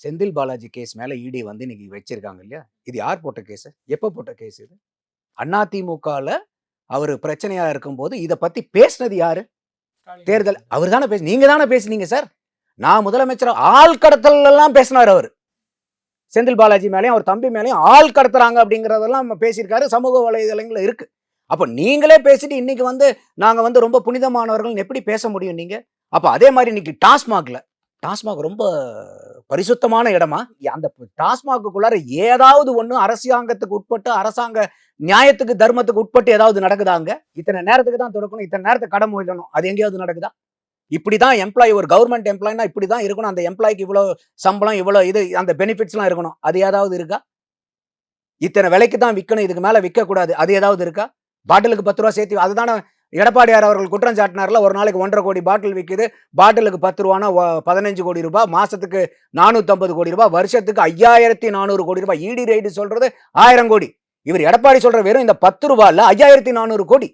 Senthil Balaji case மேல இடி வந்து இன்னைக்கு வச்சிருக்காங்க இல்லையா? இது யார் போட்ட கேஸ்? எப்ப போட்ட கேஸ் இது? அதிமுகல அவரு பிரச்சனையா இருக்கும்போது இத பத்தி பேசினது யாரு? தேர்தல் அவர் தானே நீங்க தானே பேசுனீங்க சார். நான் முதலமைச்சர் ஆள் கடத்தல் எல்லாம் பேசினார் அவரு. செந்தில் பாலாஜி மேலேயும் அவர் தம்பி மேலேயும் ஆள் கடத்துறாங்க அப்படிங்கறதெல்லாம் பேசியிருக்காரு. சமூக வலைதளங்கள்ல இருக்கு. அப்ப நீங்களே பேசிட்டு இன்னைக்கு வந்து நாங்க வந்து ரொம்ப புனிதமானவர்கள் எப்படி பேச முடியும் நீங்க? அப்ப அதே மாதிரி இன்னைக்கு டாஸ்மாக் ரொம்ப பரிசுத்தமான இடமா? அந்த டாஸ்மாக்குள்ளார ஏதாவது ஒண்ணு அரசாங்கத்துக்கு உட்பட்டு அரசாங்க நியாயத்துக்கு தர்மத்துக்கு உட்பட்டு ஏதாவது நடக்குதாங்க? இத்தனை நேரத்துக்கு தான் திறக்கணும், இத்தனை நேரத்துக்கு கடை மூடணும். அது எங்கேயாவது நடக்குதா? இப்படிதான் எம்ப்ளாயி, ஒரு கவர்மெண்ட் எம்ப்ளாயினா இப்படிதான் இருக்கணும். அந்த எம்ப்ளாய்க்கு இவ்வளவு சம்பளம், இவ்வளவு இது, அந்த பெனிஃபிட்ஸ் எல்லாம் இருக்கணும். அது ஏதாவது இருக்கா? இத்தனை விலைக்கு தான் விற்கணும், இதுக்கு மேல விற்க கூடாது. அது ஏதாவது இருக்கா? பாட்டிலுக்கு 10 ரூபாய் சேர்த்து, அதுதானே எடப்பாடியார் அவர்கள் குற்றம் சாட்டினார்ல. ஒரு நாளைக்கு 1.5 கோடி பாட்டில் விற்குது, பாட்டிலுக்கு 10 ரூபானா 15 கோடி ரூபாய், மாசத்துக்கு 450 கோடி ரூபாய், வருஷத்துக்கு 5400 கோடி ரூபாய். இடி ரைடு சொல்றது 1000 கோடி. இவர் எடப்பாடி சொல்ற வெறும் இந்த 10 ரூபாய்ல 5400 கோடி.